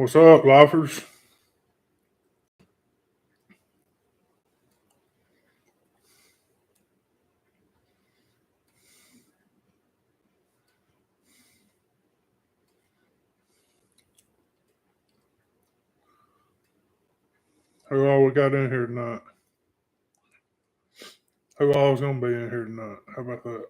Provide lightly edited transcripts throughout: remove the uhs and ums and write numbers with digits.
What's up, lifers? Who all we got in here tonight? Who all's gonna be in here tonight? How about that?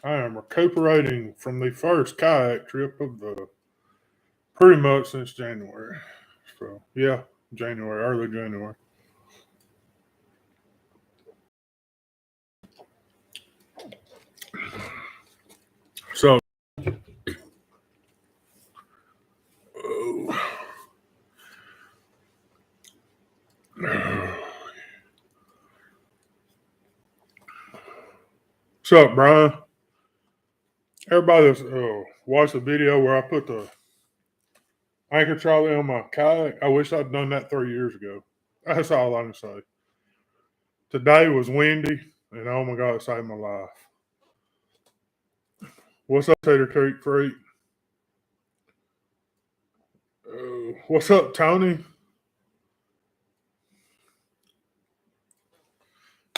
I am recuperating from the first kayak trip of the pretty much since January. So yeah, January, early January. So what's up, Brian? Everybody that's watched the video where I put the anchor trolley on my kayak, I wish I'd done that 3 years ago. That's all I can say. Today was windy, and oh my God, it saved my life. What's up, Tater Creek Freak? What's up, Tony?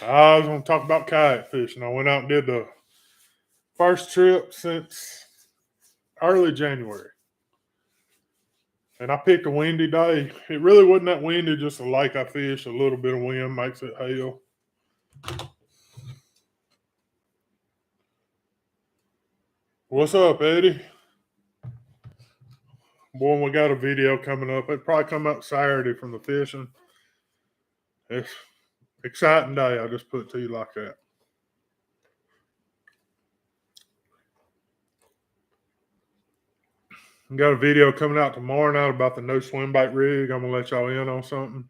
I was going to talk about kayak fishing. I went out and did the first trip since early January. And I picked a windy day. It really wasn't that windy, just a lake I fished. A little bit of wind makes it hail. What's up, Eddie? Boy, we got a video coming up. It'll probably come up Saturday from the fishing. It's exciting day. I just put it to you like that. We got a video coming out tomorrow night about the no swim bait rig. I'm going to let y'all in on something.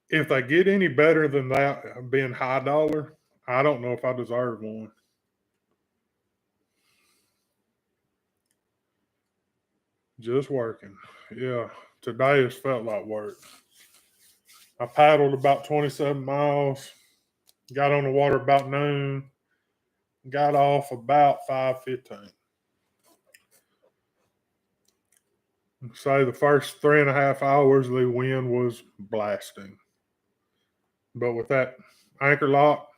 If they get any better than that, being high dollar, I don't know if I deserve one. Just working. Yeah, today has felt like work. I paddled about 27 miles, got on the water about noon, got off about 5:15. Say the first 3.5 hours, the wind was blasting. But with that anchor lock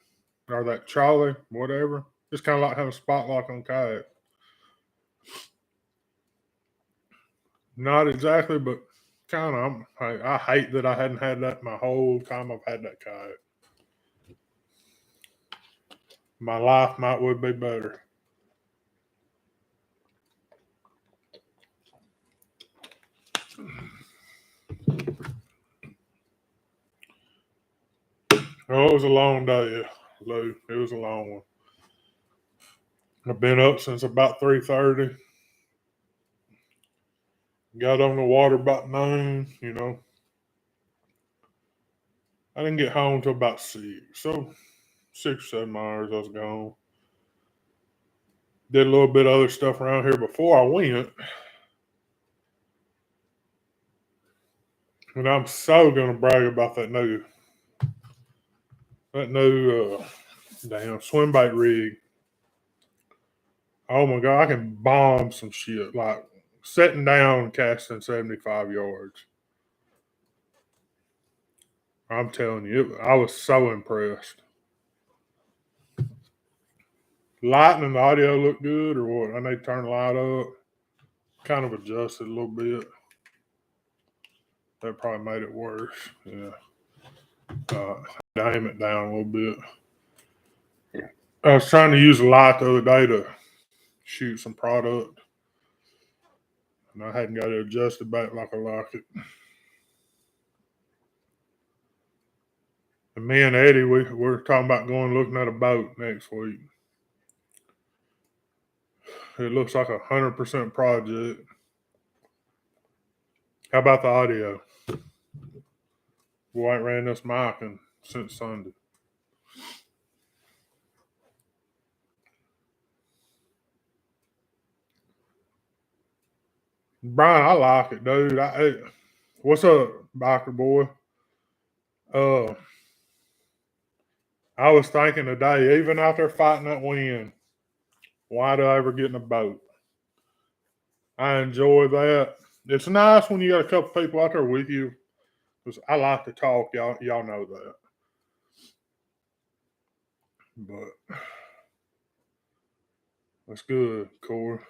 or that trolley, whatever, it's kind of like having a spot lock on kayak. Not exactly, but kind of. I hate that I hadn't had that my whole time I've had that kayak. My life would be better. Oh, it was a long day, Lou. It was a long one. I've been up since about 3:30. Got on the water about 9, I didn't get home till about 6. So 6 or 7 hours I was gone. Did a little bit of other stuff around here before I went. And I'm so gonna brag about that new damn swim bait rig. Oh my God, I can bomb some shit like sitting down casting 75 yards. I'm telling you, I was so impressed. Lighting and the audio look good or what? I need to turn the light up. Kind of adjusted a little bit. That probably made it worse. Yeah. Aim it down a little bit. I was trying to use a light the other day to shoot some product. And I hadn't got it adjusted back like I like it. And me and Eddie, we're talking about going looking at a boat next week. It looks like 100% project. How about the audio? We ain't ran this mic since Sunday. Brian, I like it, dude. What's up, biker boy? I was thinking today, even out there fighting that wind, why do I ever get in a boat? I enjoy that. It's nice when you got a couple people out there with you, because I like to talk. Y'all know that. But that's good, Corey.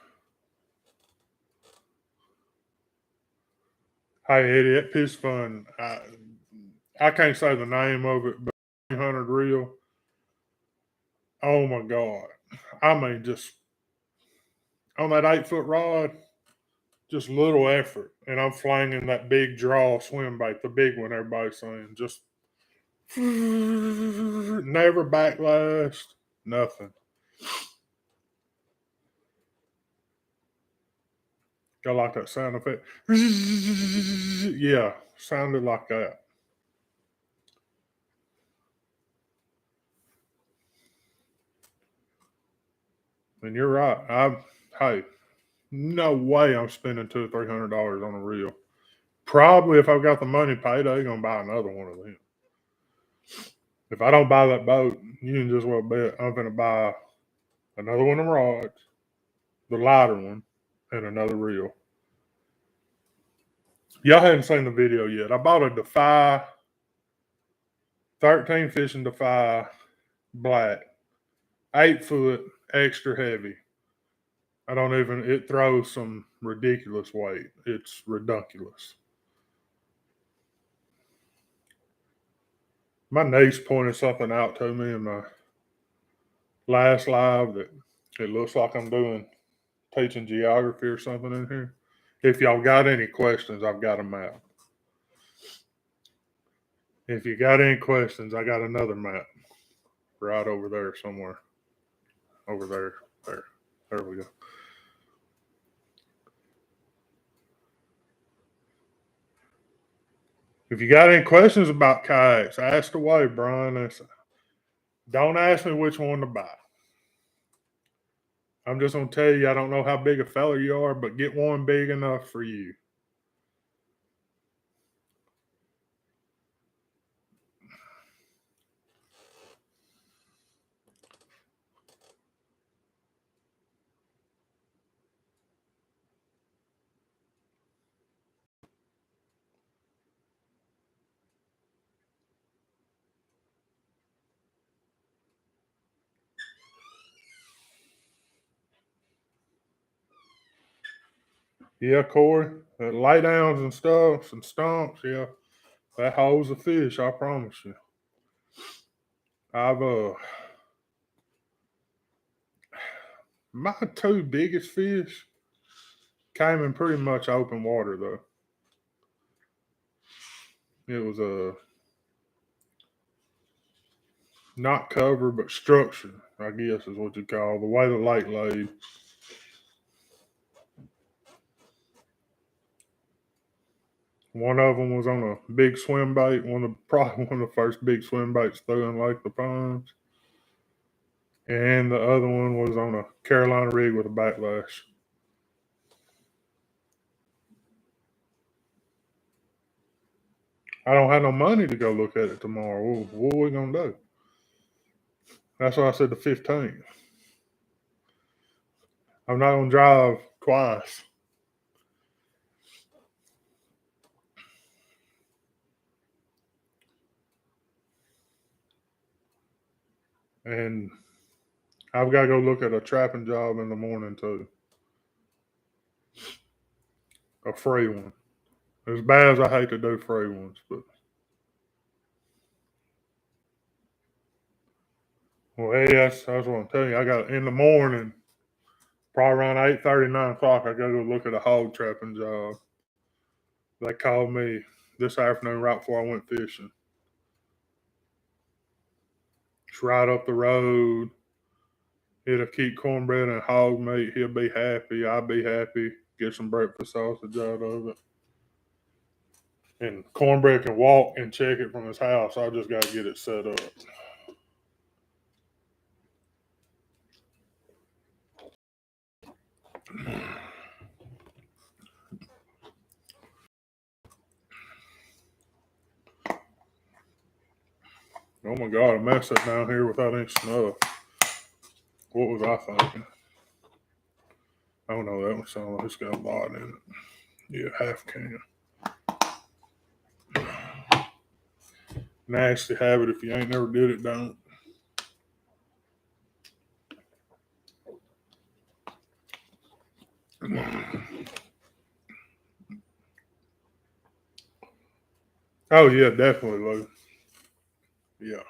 Hey Eddie, that piss fun. I can't say the name of it, but 300 reel. Oh my god! I mean, just on that 8 foot rod, just little effort, and I'm flinging that big draw swim bait, the big one everybody's saying, just never backlash, nothing. I like that sound effect. Yeah, sounded like that. And you're right. Hey, no way I'm spending $200 or $300 on a reel. Probably if I've got the money payday, gonna buy another one of them. If I don't buy that boat, you can just well bet I'm gonna buy another one of rods, the lighter one, and another reel. Y'all hadn't seen the video yet. I bought a Defy 13 fishing Defy black, 8 foot, extra heavy. I don't even. It throws some ridiculous weight. It's ridiculous. My niece pointed something out to me in my last live that it looks like I'm doing teaching geography or something in here. If y'all got any questions, I've got a map. If you got any questions, I got another map right over there somewhere. Over there. There. There we go. If you got any questions about kayaks, ask away, Brian. Don't ask me which one to buy. I'm just gonna tell you, I don't know how big a fella you are, but get one big enough for you. Yeah, Corey. Lay downs and stuff and stumps, yeah. That holds a fish, I promise you. I've my two biggest fish came in pretty much open water though. It was not cover but structure, I guess is what you call the way the lake laid. One of them was on a big swim bait, probably one of the first big swim baits through in Lake the Ponds. And the other one was on a Carolina rig with a backlash. I don't have no money to go look at it tomorrow. What are we gonna do? That's why I said the 15th. I'm not gonna drive twice. And I've got to go look at a trapping job in the morning too. A free one. As bad as I hate to do free ones, but well, hey, that's what I'm telling you. I got in the morning, probably around 8:30, 9 o'clock. I got to go look at a hog trapping job. They called me this afternoon right before I went fishing. It's right up the road. It'll keep cornbread and hog meat. He'll be happy. I'll be happy. Get some breakfast sausage out of it. And cornbread can walk and check it from his house. I just got to get it set up. Oh my God, I messed it down here without any snuff. What was I thinking? Oh no, that one sounds like it's got a lot in it. Yeah, half can. Nasty habit. If you ain't never did it, don't. Oh yeah, definitely, Lou. Yeah.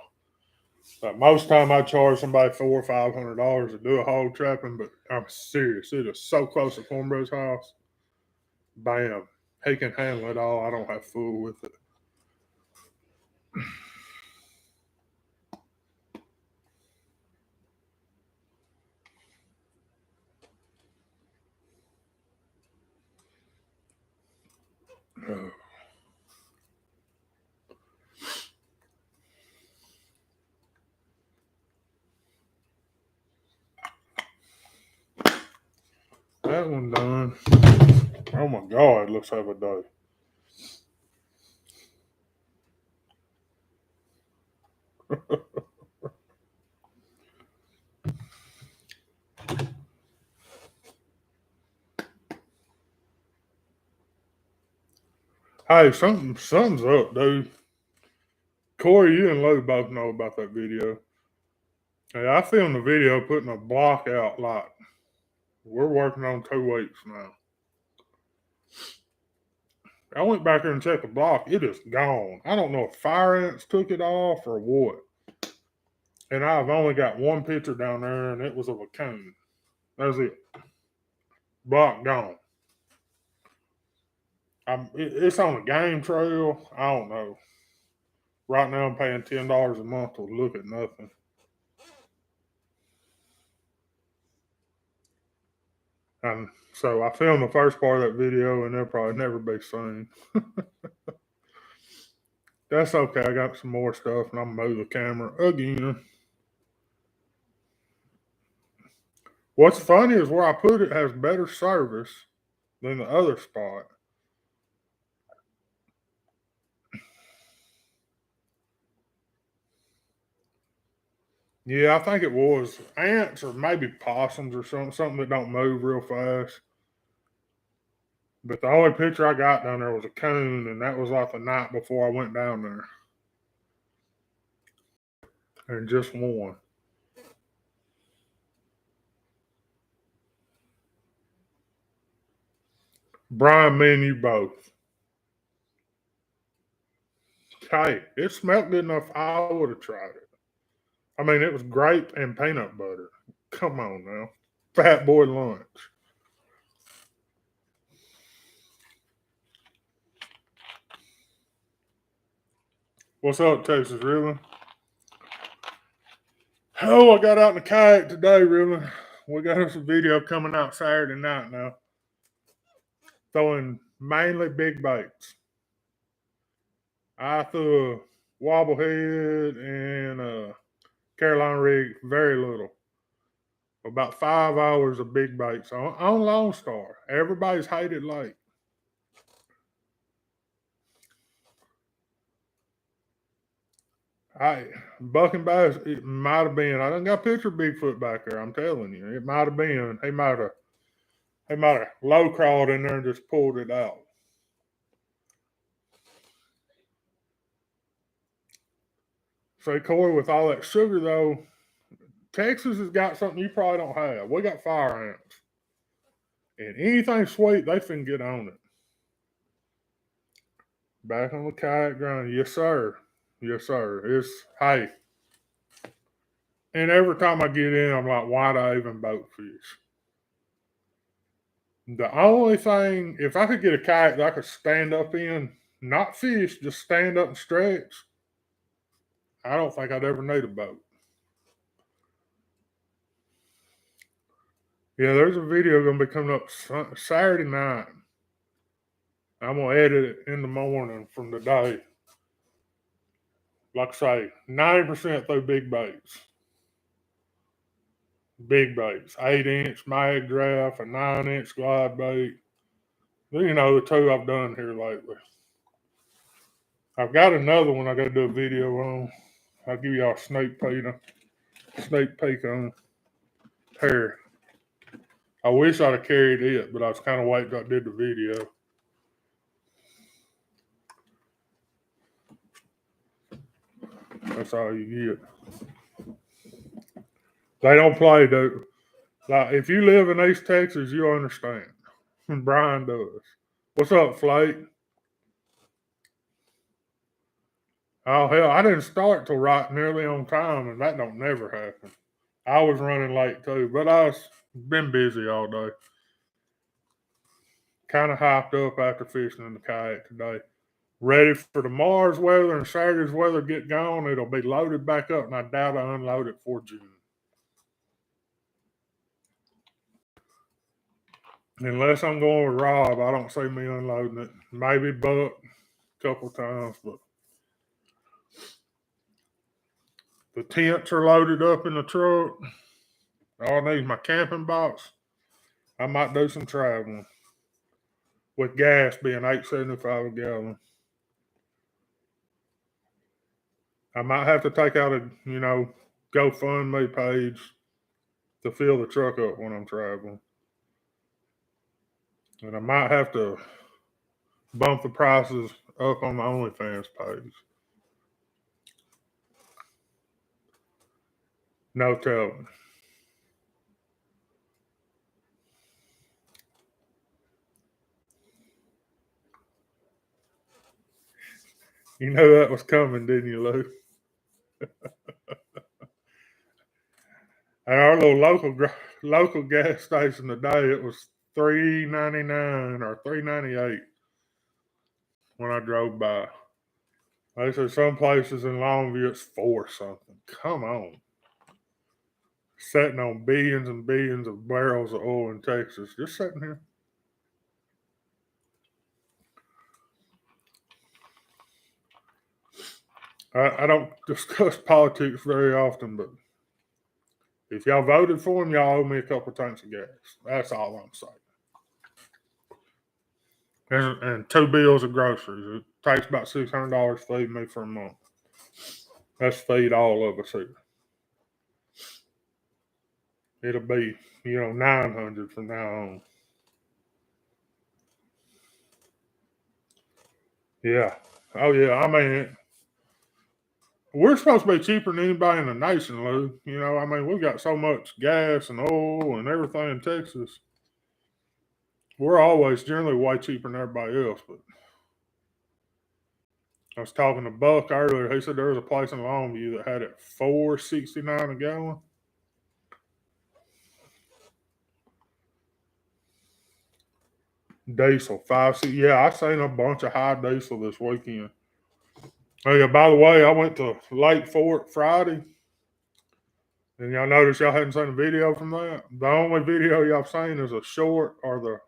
Like most time I charge somebody $400 or $500 to do a hog trapping, but I'm serious. It is so close to Cornbread's house. Bam. He can handle it all. I don't have to fool with it. Oh. That one done. Oh my God, let's have a day. Hey, something's up, dude. Corey, you and Lou both know about that video. Hey, I filmed the video putting a block out like we're working on 2 weeks now. I went back there and checked the block. It is gone. I don't know if fire ants took it off or what. And I've only got one picture down there, and it was of a coon. That's it. Block gone. It's on a game trail. I don't know. Right now, I'm paying $10 a month to look at nothing. And so I filmed the first part of that video, and they'll probably never be seen. That's okay. I got some more stuff, and I'm gonna move the camera again. What's funny is where I put it has better service than the other spot. Yeah, I think it was ants or maybe possums or something that don't move real fast. But the only picture I got down there was a coon, and that was like the night before I went down there. And just one. Brian, me and you both. Hey, it smelled good enough. I would have tried it. I mean, it was grape and peanut butter. Come on now. Fat boy lunch. What's up, Texas, really? Oh, I got out in the kayak today, really. We got us a video coming out Saturday night now. Throwing mainly big baits. I threw a wobblehead and a Carolina rig, very little. About 5 hours of big baits on Lone Star. Everybody's hated lake. Buck and bass, it might have been. I done got a picture of Bigfoot back there. I'm telling you, it might have been. He might have low crawled in there and just pulled it out. Say, Corey, with all that sugar though, Texas has got something you probably don't have. We got fire ants, and anything sweet, they finna get on it. Back on the kayak ground, yes sir, yes sir. It's hey, and every time I get in, I'm like, why do I even boat fish? The only thing, if I could get a kayak that I could stand up in, not fish, just stand up and stretch, I don't think I'd ever need a boat. Yeah, there's a video going to be coming up Saturday night. I'm going to edit it in the morning from the day. Like I say, 90% through big baits. Big baits. 8-inch mag draft, a 9-inch glide bait. You know, the two I've done here lately. I've got another one I got to do a video on. I'll give y'all a sneak peek on here. I wish I'd have carried it, but I was kind of waiting till I did the video. That's all you get. They don't play, dude. Like, if you live in East Texas, you understand. Brian does. What's up, Flake? Oh, hell, I didn't start till right nearly on time, and that don't never happen. I was running late, too, but I was been busy all day. Kind of hyped up after fishing in the kayak today. Ready for tomorrow's weather and Saturday's weather to get gone. It'll be loaded back up, and I doubt I unload it for June. Unless I'm going with Rob, I don't see me unloading it. Maybe Buck a couple times, but the tents are loaded up in the truck. All I need is my camping box. I might do some traveling with gas being $8.75 a gallon. I might have to take out a GoFundMe page to fill the truck up when I'm traveling, and I might have to bump the prices up on the OnlyFans page. No telling. You know that was coming, didn't you, Lou? At our little local gas station today, it was $3.99 or $3.98 when I drove by. They said some places in Longview it's $4 something. Come on. Sitting on billions and billions of barrels of oil in Texas. Just sitting here. I don't discuss politics very often, but if y'all voted for him, y'all owe me a couple tanks of gas. That's all I'm saying. And 2 bills of groceries. It takes about $600 to feed me for a month. That's feed all of us here. It'll be, $900 from now on. Yeah. Oh yeah. I mean, we're supposed to be cheaper than anybody in the nation, Lou. We've got so much gas and oil and everything in Texas. We're always generally way cheaper than everybody else. But I was talking to Buck earlier. He said there was a place in Longview that had it $4.69 a gallon. Diesel 5. Yeah, I seen a bunch of high diesel this weekend. Oh yeah, by the way, I went to Lake Fort Friday, and y'all notice y'all hadn't seen a video from that. The only video y'all seen is a short or the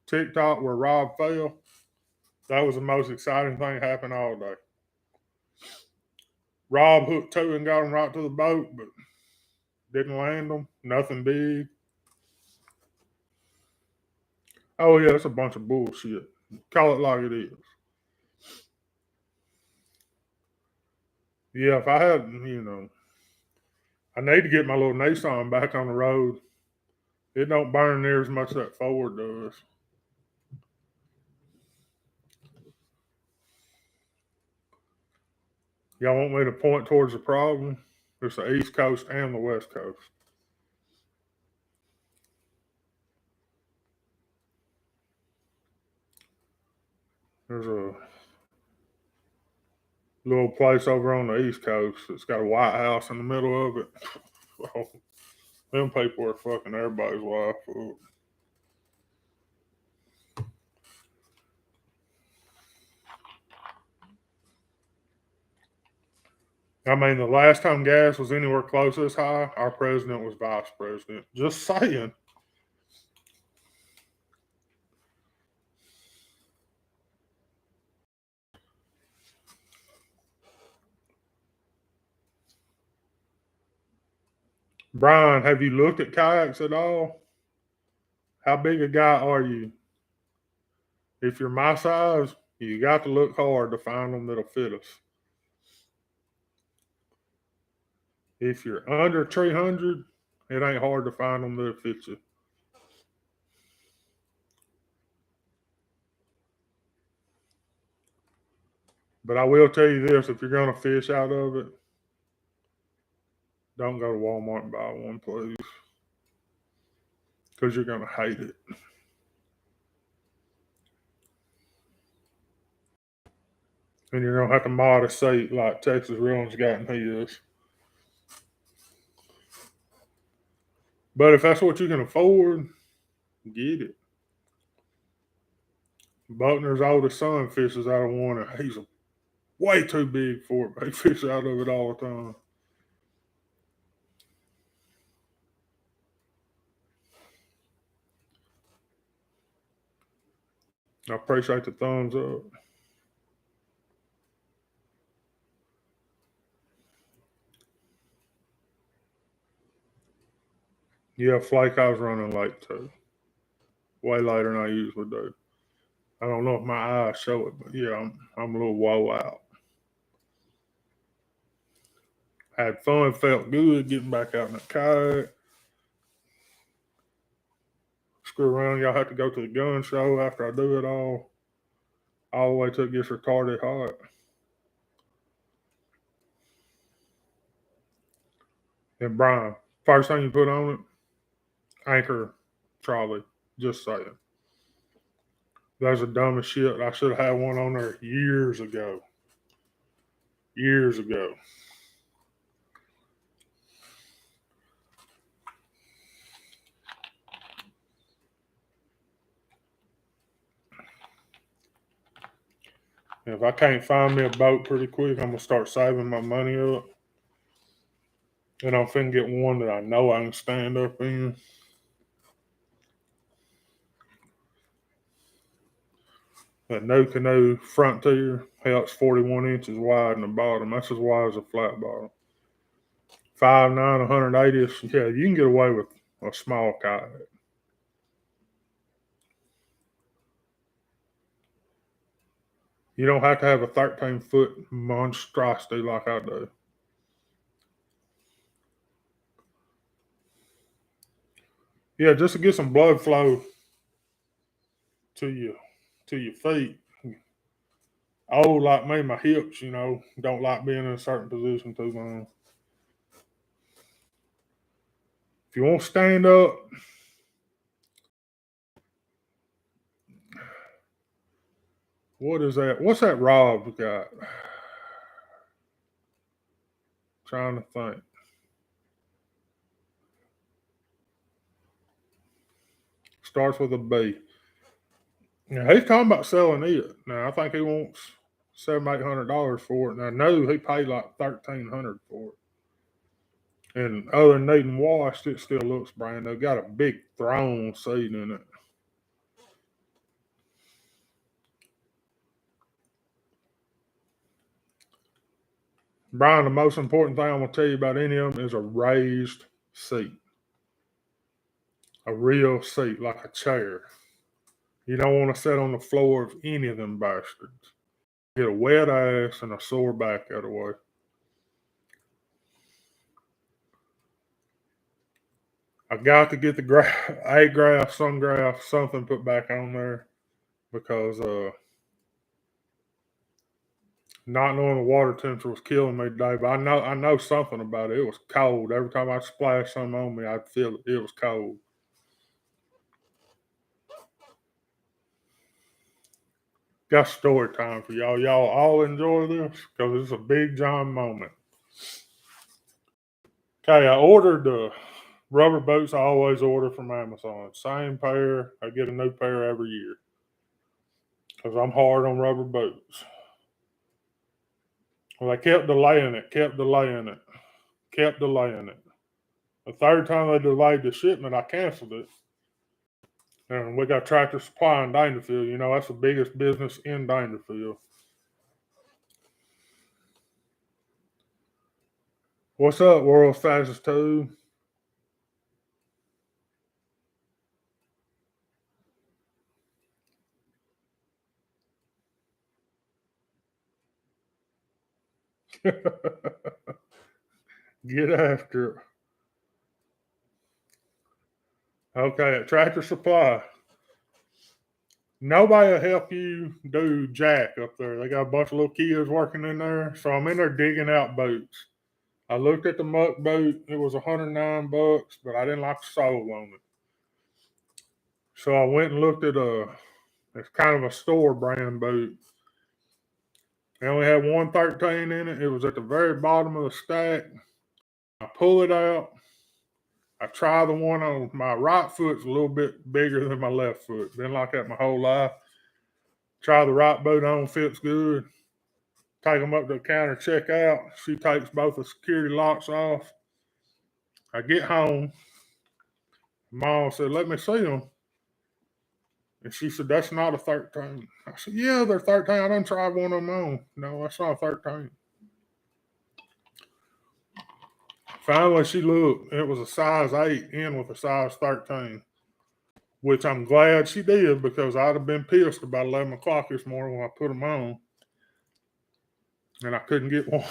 TikTok where Rob fell. That was the most exciting thing happened all day. Rob hooked 2 and got them right to the boat, but didn't land them. Nothing big. Oh yeah, it's a bunch of bullshit. Call it like it is. Yeah, if I had, I need to get my little Nissan back on the road. It don't burn near as much as that Ford does. Y'all want me to point towards the problem? There's the East Coast and the West Coast. There's a little place over on the East Coast that's got a White House in the middle of it. Well, them people are fucking everybody's wife up. I mean, the last time gas was anywhere close this high, our president was vice president. Just saying. Brian, have you looked at kayaks at all? How big a guy are you? If you're my size, you got to look hard to find them that'll fit us. If you're under 300, it ain't hard to find them that fit you. But I will tell you this: if you're gonna fish out of it, don't go to Walmart and buy one, please, because you're gonna hate it. And you're gonna have to mod a seat like Texas Reeling's gotten his. But if that's what you can afford, get it. Buckner's oldest son fishes out of one, and he's way too big for it. He fishes out of it all the time. I appreciate the thumbs up. Yeah, flake I was running late too. Way later than I usually do. I don't know if my eyes show it, but yeah, I'm a little woe out. Had fun, felt good getting back out in the kayak. Screw around, y'all have to go to the gun show after I do it all the way till it gets retarded hot. And Brian, first thing you put on it, anchor trolley. Just saying. That's the dumbest shit. I should have had one on there years ago. Years ago. If I can't find me a boat pretty quick, I'm gonna start saving my money up. And I'm finna get one that I know I can stand up in. That No Canoe Frontier, hell, it's 41 inches wide in the bottom. That's as wide as a flat bottom. 5'9", 180. Yeah, you can get away with a small kayak. You don't have to have a 13-foot monstrosity like I do. Yeah, just to get some blood flow to your feet. Old like me, my hips, don't like being in a certain position too long. If you want to stand up, what is that? What's that Rob got? Trying to think. Starts with a B. Now, he's talking about selling it. Now I think he wants $700-800 for it. And I know he paid like $1,300 for it. And other than needing washed, it still looks brand new. Got a big throne seat in it. Brian, the most important thing I'm gonna tell you about any of them is a raised seat. A real seat, like a chair. You don't want to sit on the floor of any of them bastards. Get a wet ass and a sore back out of the way. I got to get the a graph, some graph, something put back on there because not knowing the water temperature was killing me today. But I know something about it. It was cold. Every time I splashed something on me, I'd feel it. It was cold. Got story time for y'all. Y'all all enjoy this because it's a Big John moment. Okay, I ordered the rubber boots I always order from Amazon. Same pair. I get a new pair every year because I'm hard on rubber boots. Well, they kept delaying it. The third time they delayed the shipment, I canceled it. And we got Tractor Supply in Dangerfield. That's the biggest business in Dangerfield. What's up, world's fastest tube? Get after it. Okay, at Tractor Supply. Nobody will help you do jack up there. They got a bunch of little kids working in there. So I'm in there digging out boots. I looked at the muck boot. It was $109, but I didn't like the sole on it. So I went and looked at it's kind of a store brand boot. They only had 113 in it. It was at the very bottom of the stack. I pull it out. I try the one on my right foot's a little bit bigger than my left foot. Been like that my whole life. Try the right boot on, fits good. Take them up to the counter, check out. She takes both the security locks off. I get home. Mom said, "Let me see them." And she said, "That's not a 13." I said, "Yeah, they're 13. I done tried one of them on." "No, that's not a 13." Finally, she looked. It was a size 8 in with a size 13, which I'm glad she did because I'd have been pissed about 11 o'clock this morning when I put them on and I couldn't get one.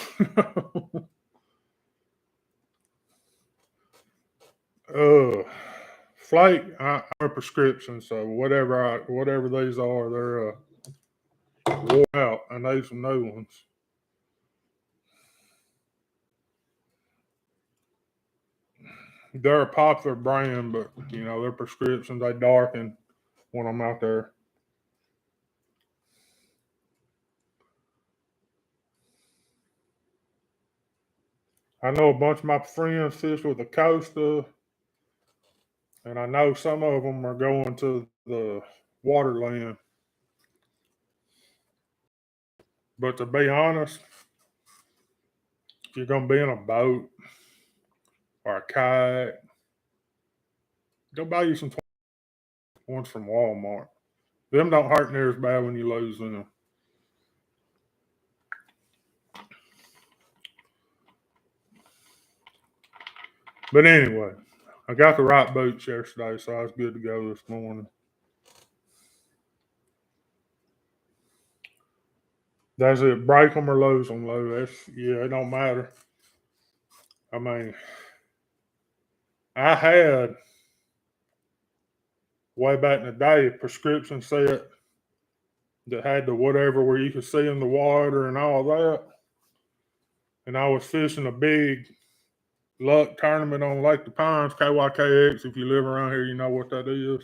uh, Flake, I'm a prescription, so whatever these are, they're wore out. I need some new ones. They're a popular brand, but they're prescriptions. They darken when I'm out there. I know a bunch of my friends fish with the Costa, and I know some of them are going to the Waterland. But to be honest, if you're going to be in a boat or a kayak, go buy you some ones from Walmart. Them don't hurt near as bad when you lose them. But anyway, I got the right boots yesterday, so I was good to go this morning. That's it. Break them or lose them, Lou. It don't matter. I mean, I had way back in the day a prescription set that had the whatever where you could see in the water and all that. And I was fishing a big luck tournament on Lake the Pines, KYKX. If you live around here, you know what that is.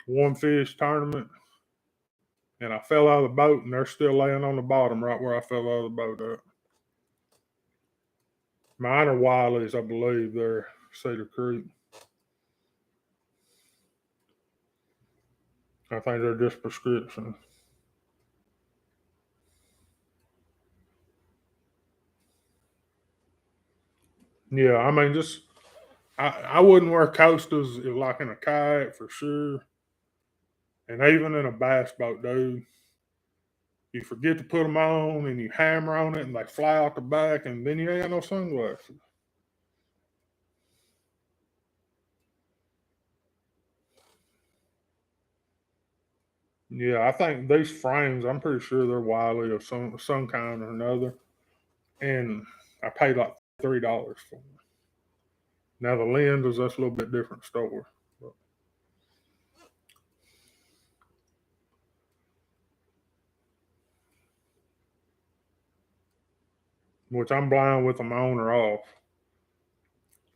One fish tournament. And I fell out of the boat, and they're still laying on the bottom right where I fell out of the boat at. Mine are Wiley's, I believe. They're Cedar Creek. I think they're just prescriptions. Yeah, I mean, I wouldn't wear coasters like in a kayak for sure. And even in a bass boat, dude, you forget to put them on and you hammer on it and they fly out the back and then you ain't got no sunglasses. Yeah, I think these frames, I'm pretty sure they're Wiley of some kind or another. And I paid like $3 for them. Now the lenses, that's a little bit different store. But, which I'm blind with them on or off.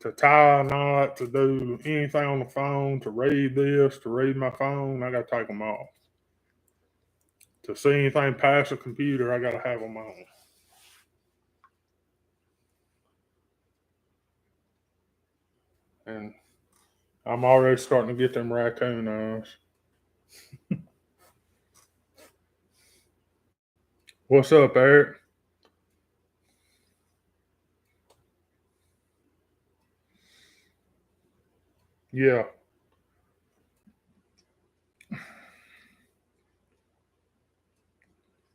To tie a knot, to do anything on the phone, to read this, to read my phone, I got to take them off. To see anything past a computer, I got to have them on. And I'm already starting to get them raccoon eyes. What's up, Eric? Yeah.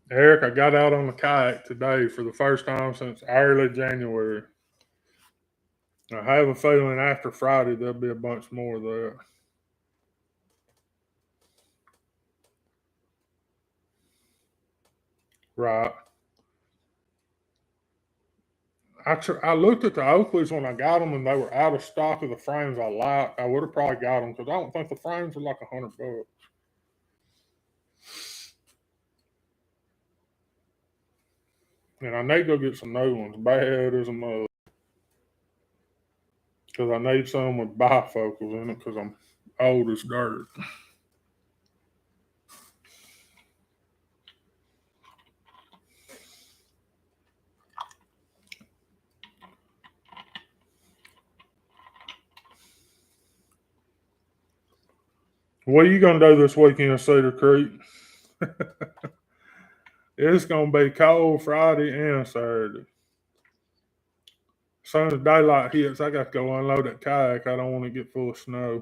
Eric, I got out on the kayak today for the first time since early January. I have a feeling after Friday there'll be a bunch more of that. Right. I looked at the Oakleys when I got them, and they were out of stock of the frames I liked. I would have probably got them because I don't think the frames were like $100. And I need to go get some new ones, bad as a mug, because I need some with bifocals in it because I'm old as dirt. What are you gonna do this weekend in Cedar Creek? It's gonna be cold Friday and Saturday. As soon as daylight hits, I got to go unload that kayak. I don't want to get full of snow.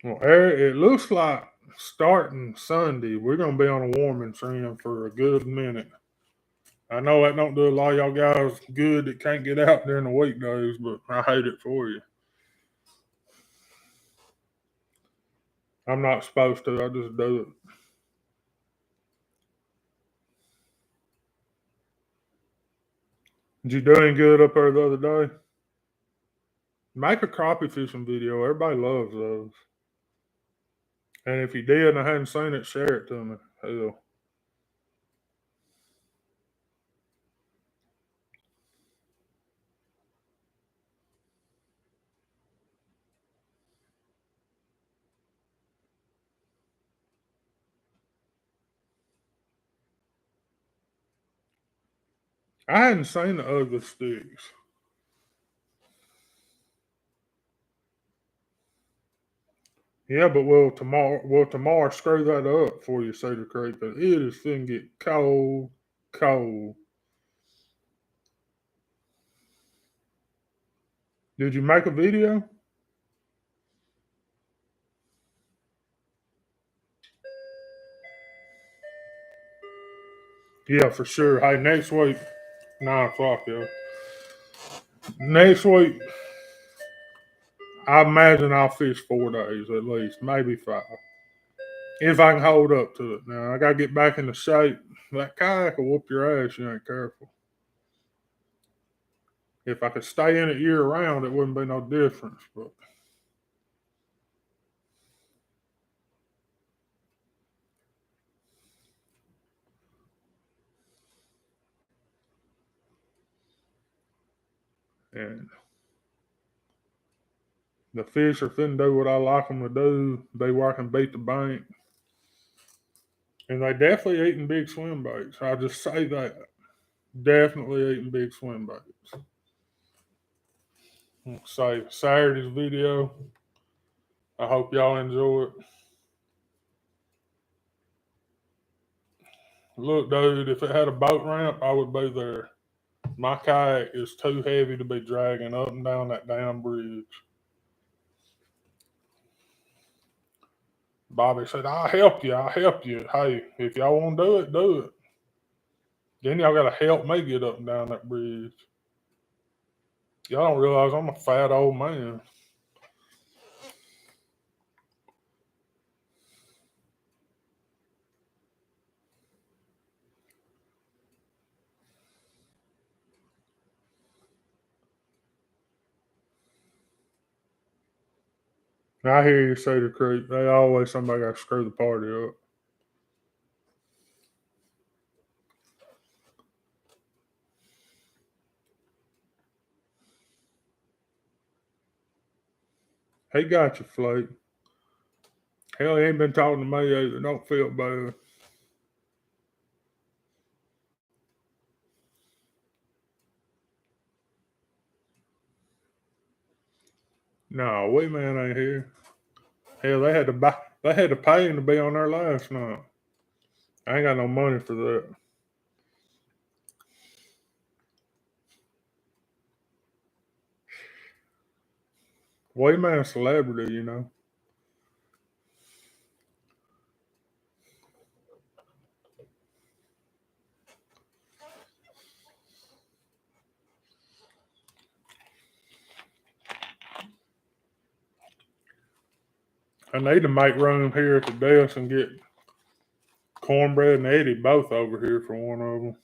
Well, it looks like starting Sunday, we're gonna be on a warming trend for a good minute. I know that don't do a lot of y'all guys good that can't get out during the weekdays, but I hate it for you. I'm not supposed to. I just do it. Did you do any good up there the other day? Make a crappie fishing video. Everybody loves those. And if you did and I hadn't seen it, share it to me. Hell. I hadn't seen the ugly sticks. Yeah, but will tomorrow screw that up for you, Cedar Creek? But it is finna get cold, cold. Did you make a video? Yeah, for sure. Hey, next week, 9 o'clock, yeah. Next week, I imagine I'll fish 4 days at least, maybe 5. If I can hold up to it. Now, I got to get back into shape. That kayak will whoop your ass, you ain't careful. If I could stay in it year round, it wouldn't be no difference. But and the fish are finna do what I like them to do. They where I can beat the bank. And they definitely eating big swim baits. I'll just say that. Definitely eating big swim baits. Say Saturday's video. I hope y'all enjoy it. Look, dude, if it had a boat ramp, I would be there. My kayak is too heavy to be dragging up and down that damn bridge. Bobby said, I'll help you. I'll help you. Hey, if y'all want to do it, do it. Then y'all got to help me get up and down that bridge. Y'all don't realize I'm a fat old man. I hear you, Cedar Creek. They always somebody got to screw the party up. He got you, Flake. Hell, he ain't been talking to me either. Don't feel bad. No, Wee Man ain't here. Hell, they had to pay him to be on there last night. I ain't got no money for that. Wee Man a celebrity, you know. I need to make room here at the desk and get Cornbread and Eddie both over here for one of them.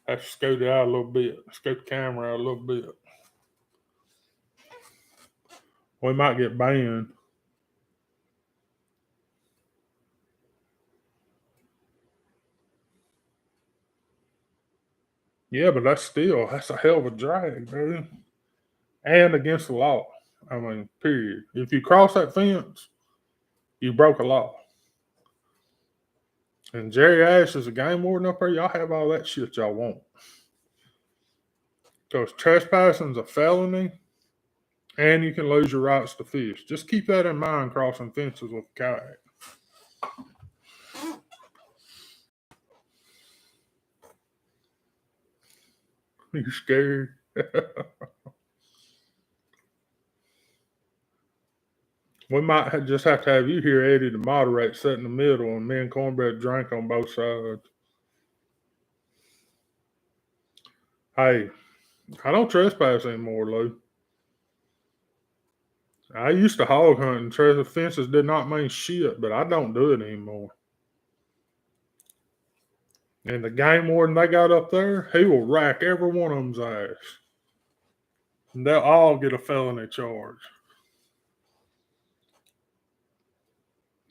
I have to scoot it out a little bit. Scoot the camera out a little bit. We might get banned. Yeah, but that's a hell of a drag, dude. And against the law. I mean, period. If you cross that fence, you broke a law. And Jerry Ash is a game warden up there. Y'all have all that shit y'all want. Because trespassing is a felony, and you can lose your rights to fish. Just keep that in mind crossing fences with a kayak. You scared? We might just have to have you here, Eddie, to moderate, sit in the middle, and me and Cornbread drink on both sides. Hey, I don't trespass anymore, Lou. I used to hog hunt, and treasure fences did not mean shit, but I don't do it anymore. And the game warden they got up there, he will rack every one of them's ass. And they'll all get a felony charge.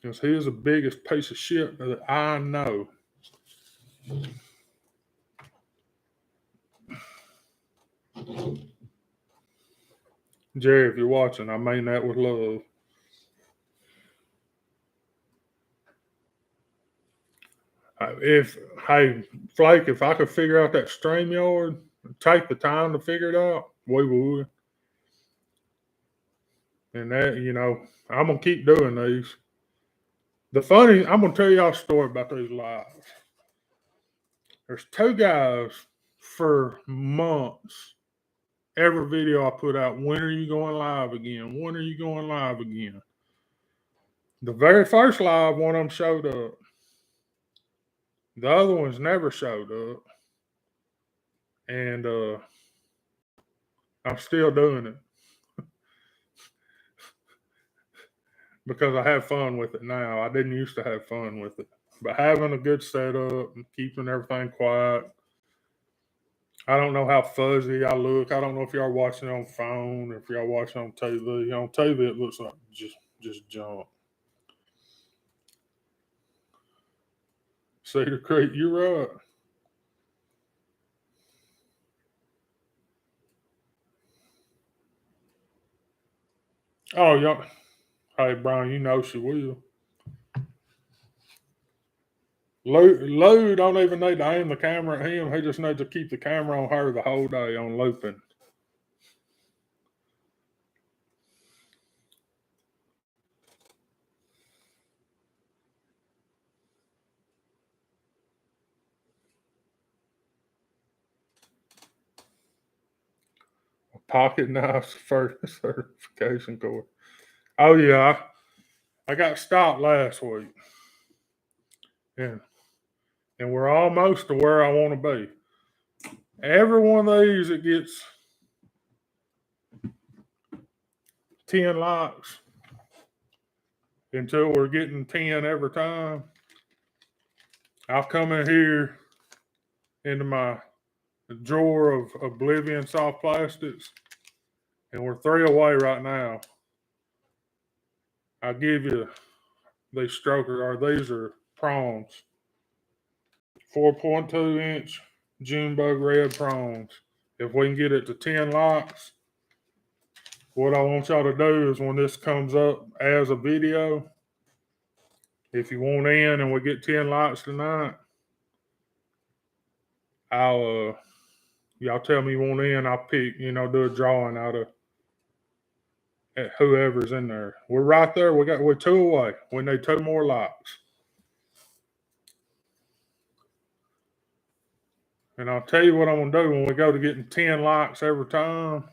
Because he is the biggest piece of shit that I know. Jerry, if you're watching, I mean that with love. Hey, Flake, if I could figure out that StreamYard, take the time to figure it out, we would. And that, I'm going to keep doing these. I'm going to tell y'all a story about these lives. There's two guys for months. Every video I put out, when are you going live again? When are you going live again? The very first live, one of them showed up. The other ones never showed up. And I'm still doing it. Because I have fun with it now. I didn't used to have fun with it. But having a good setup and keeping everything quiet. I don't know how fuzzy I look. I don't know if y'all watching it on phone or if y'all watching on TV. On TV, it looks like just junk. Cedar Creek, you're right. Oh, y'all. Hey, Brian, you know she will. Lou don't even need to aim the camera at him. He just needs to keep the camera on her the whole day on looping. A pocket knife certification course. Oh, yeah. I got stopped last week. Yeah. And we're almost to where I want to be. Every one of these, it gets 10 likes until we're getting 10 every time. I'll come in here into my drawer of Oblivion soft plastics, and we're 3 away right now. I'll give you these these are prawns. 4.2 inch Junebug red prawns. If we can get it to 10 likes, what I want y'all to do is when this comes up as a video, if you want in and we get 10 likes tonight, y'all tell me you want in, I'll pick, do a drawing out of whoever's in there. We're right there. We're 2 away. We need 2 more likes. And I'll tell you what I'm going to do when we go to getting 10 likes every time.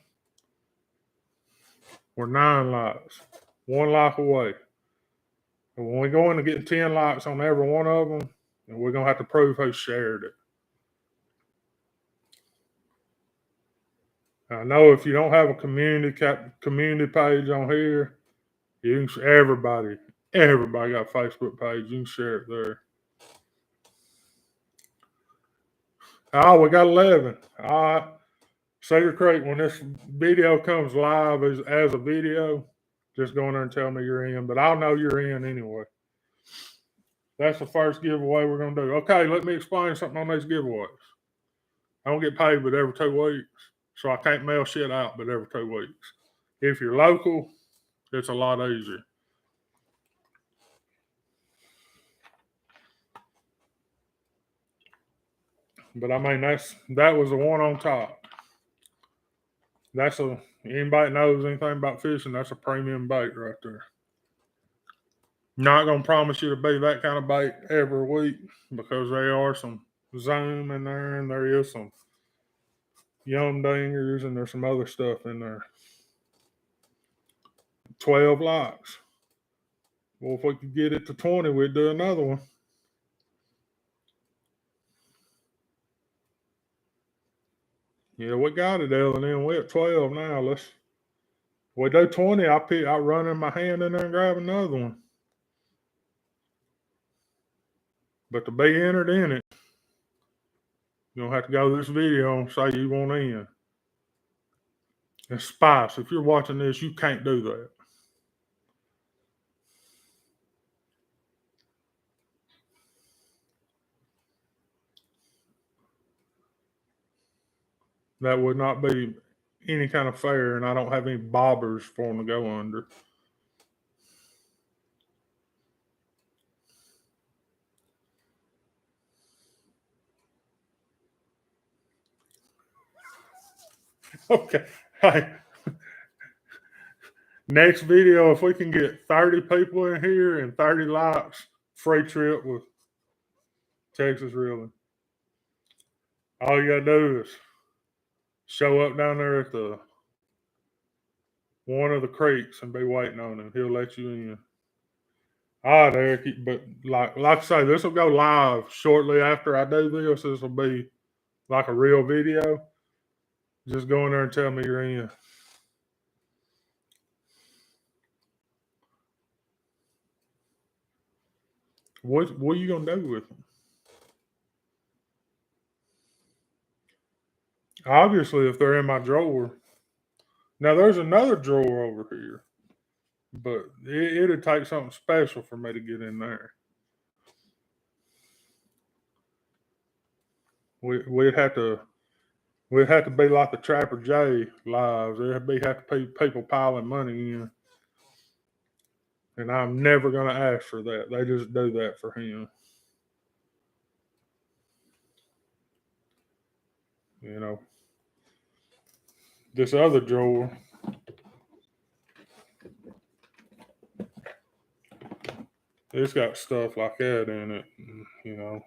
We're 9 likes. 1 like away. And when we go into getting 10 likes on every one of them, and we're going to have to prove who shared it. I know if you don't have a community page on here, you can everybody got a Facebook page. You can share it there. Oh, we got 11. Cedar Creek, when this video comes live as a video, just go in there and tell me you're in. But I'll know you're in anyway. That's the first giveaway we're going to do. Okay, let me explain something on these giveaways. I don't get paid but every 2 weeks, so I can't mail shit out but every 2 weeks. If you're local, it's a lot easier. But I mean, that was the one on top. Anybody knows anything about fishing, that's a premium bait right there. Not gonna promise you to be that kind of bait every week because there are some zoom in there and there is some young dingers and there's some other stuff in there. 12 likes. Well, if we could get it to 20, we'd do another one. Yeah, we got it, L&M. We're at 12 now. We do 20. I run in my hand in there and grab another one. But to be entered in it, you're going to have to go to this video and say you want in. And Spice, if you're watching this, you can't do that. That would not be any kind of fair, and I don't have any bobbers for them to go under. Okay. Hey. Next video, if we can get 30 people in here and 30 likes, free trip with Texas Reeling. All you gotta do is show up down there at one of the creeks and be waiting on him. He'll let you in. All right, Eric. But like I say, this will go live shortly after I do this. This will be like a real video. Just go in there and tell me you're in. What are you gonna do with them? Obviously, if they're in my drawer. Now there's another drawer over here, but it'd take something special for me to get in there. We'd have to be like the Trapper J lives. There'd have to be people piling money in, and I'm never gonna ask for that. They just do that for him. You know, this other drawer. It's got stuff like that in it, you know.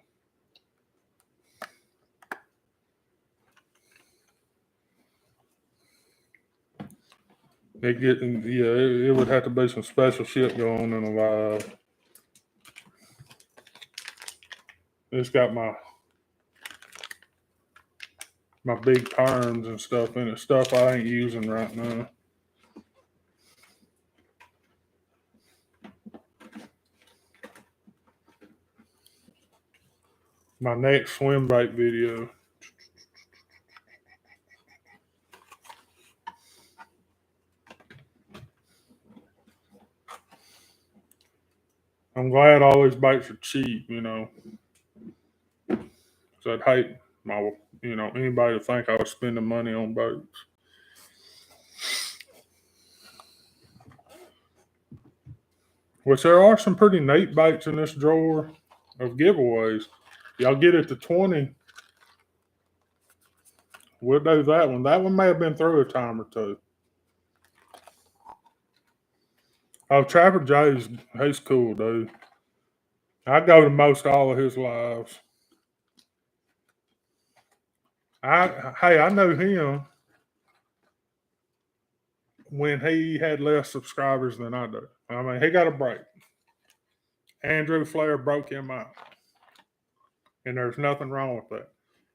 It would have to be some special shit going on in a live. It's got my big perms and stuff in it, stuff I ain't using right now. My next swim bait video. I'm glad all these baits are cheap, you know. So I'd hate anybody to think I was spending money on boats. Which there are some pretty neat baits in this drawer of giveaways. Y'all get it to 20. We'll do that one. That one may have been through a time or two. Oh, Trapper J's, he's cool, dude. I go to most all of his lives. I knew him when he had less subscribers than I do. I mean, he got a break. Andrew Flair broke him out. And there's nothing wrong with that.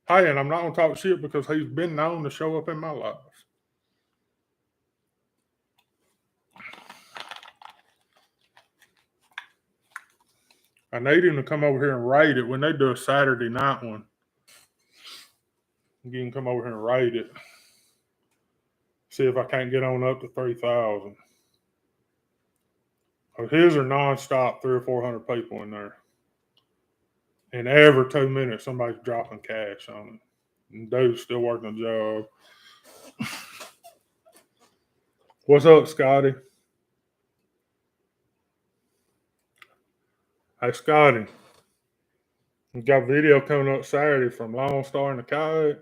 Hey, and I'm not going to talk shit because he's been known to show up in my life. I need him to come over here and rate it when they do a Saturday night one. You can come over here and rate it. See if I can't get on up to 3,000. His are nonstop, 300 or 400 people in there. And every 2 minutes, somebody's dropping cash on it. And dude's still working a job. What's up, Scotty? Hey, Scotty. We got a video coming up Saturday from Lone Star and the Kayak.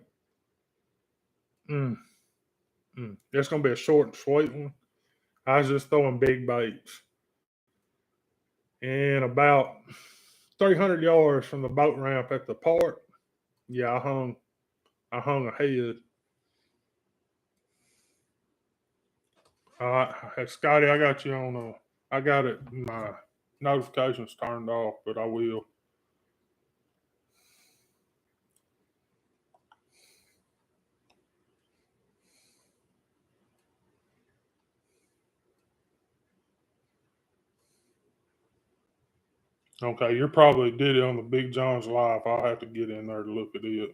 It's going to be a short and sweet one. I was just throwing big baits. And about 300 yards from the boat ramp at the park, yeah, I hung a head. All right, hey, Scotty, I got you on. I got it. My notifications turned off, but I will. Okay, you probably did it on the Big John's live. I'll have to get in there to look at it.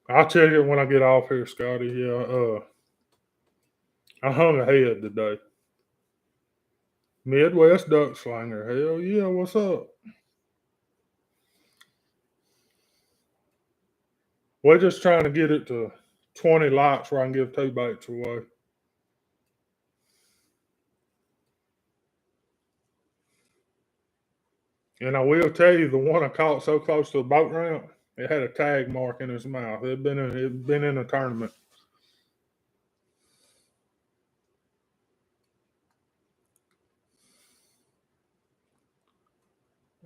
I'll check it when I get off here, Scotty. Yeah, I hung a head today. Midwest Duck Slinger. Hell yeah, what's up? We're just trying to get it to 20 likes where I can give 2 baits away. And I will tell you, the one I caught so close to the boat ramp, it had a tag mark in his mouth. It'd been in a tournament.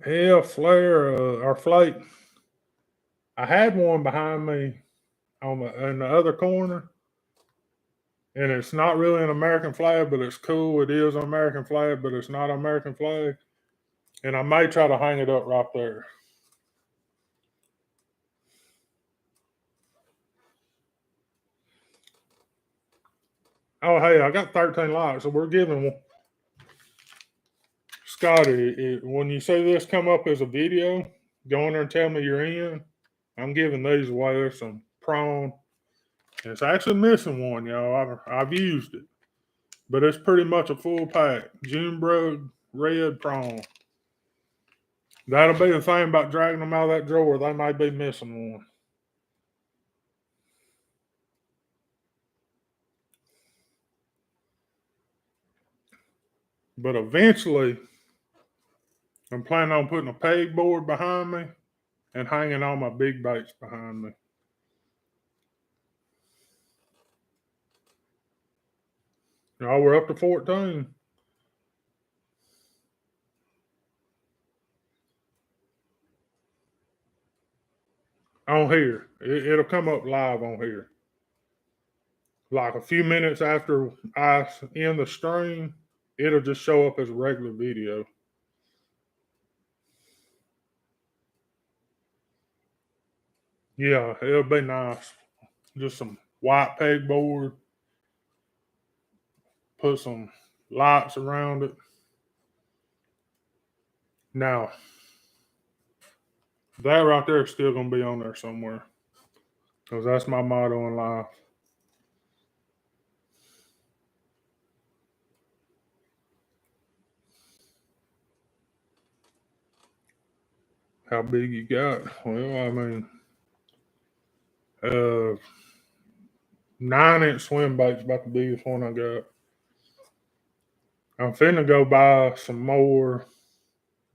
Yeah, flare or flake. I had one behind me in the other corner, and it's not really an American flag, but it's cool. It is an American flag, but it's not an American flag. And I may try to hang it up right there. Oh, hey, I got 13 likes, so we're giving one. Scotty, when you see this come up as a video, go in there and tell me you're in. I'm giving these away. There's some prawn. It's actually missing one, y'all. I've used it, but it's pretty much a full pack. Junebug red prawn. That'll be the thing about dragging them out of that drawer. They might be missing one. But eventually, I'm planning on putting a pegboard behind me and hanging all my big baits behind me. Oh, we're up to 14. On here. It'll come up live on here. Like a few minutes after I end the stream, it'll just show up as a regular video. Yeah, it'll be nice. Just some white pegboard. Put some lights around it. Now, that right there is still going to be on there somewhere. Because that's my motto in life. How big you got? Well, I mean, 9-inch swim bait's about the biggest one I got. I'm finna go buy some more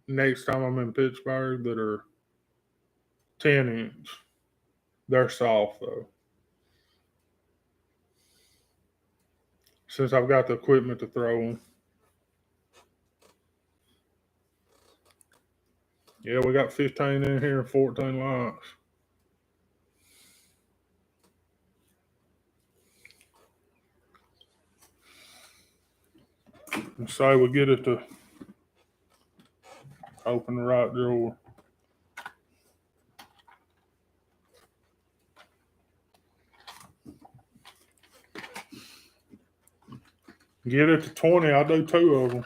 next time I'm in Pittsburgh that are 10-inch. They're soft though. Since I've got the equipment to throw them. Yeah, we got 15 in here and 14 locks. And say we get it to open the right drawer. Get it to 20, I'll do 2 of them.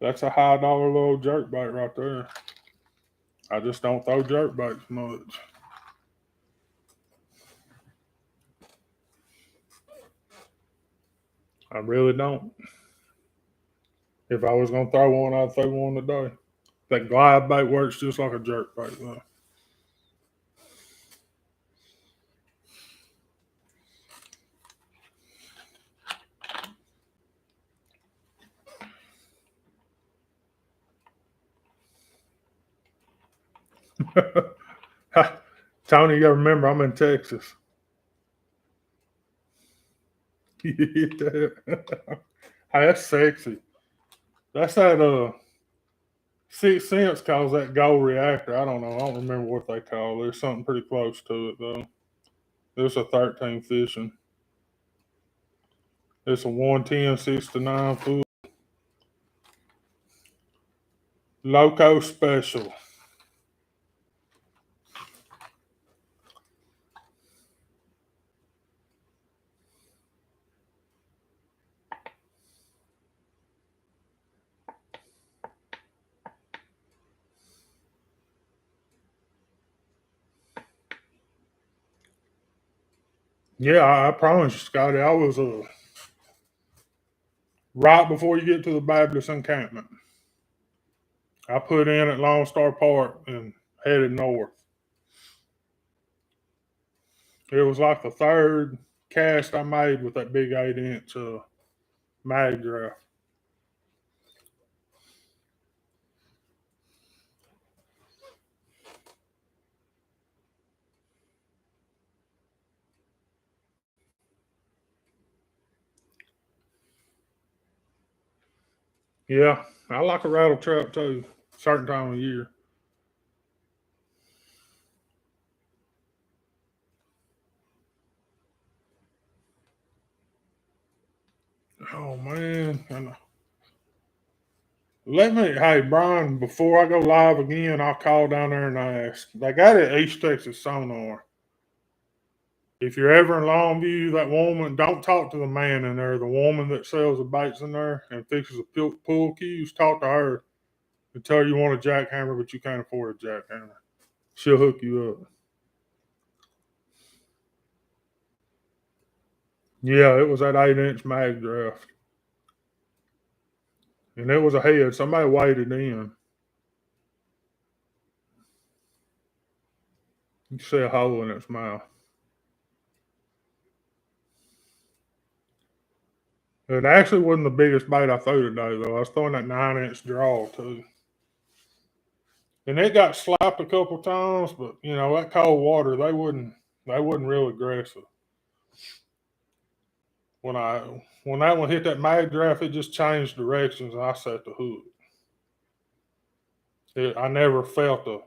That's a high dollar little jerk bait right there. I just don't throw jerk baits much. I really don't. If I was gonna throw one, I'd throw one today. That glide bait works just like a jerk bait though. Tony, you gotta remember I'm in Texas. Hey, that's sexy. That's that 6 cents calls that gold reactor. I don't know. I don't remember what they call it. There's something pretty close to it though. There's a 13 fishing. It's a 110 6 to 9 foot. Loco special. Yeah, I promise you, Scotty, I was right before you get to the Baptist encampment. I put in at Lone Star Park and headed north. It was like the third cast I made with that big 8-inch mag draft. Yeah, I like a rattle trap too, certain time of year. Oh man. And hey Brian, before I go live again, I'll call down there and ask. They got it at East Texas Sonar. If you're ever in Longview, that woman, don't talk to the man in there. The woman that sells the baits in there and fixes the pool cues, talk to her and tell her you want a jackhammer, but you can't afford a jackhammer. She'll hook you up. Yeah, it was that 8-inch mag draft. And it was a head. Somebody waded in. You see a hole in its mouth. It actually wasn't the biggest bait I threw today, though. I was throwing that 9-inch draw, too. And it got slapped a couple times, but, that cold water, they wasn't real aggressive. When that one hit that mag draft, it just changed directions, and I set the hook. I never felt a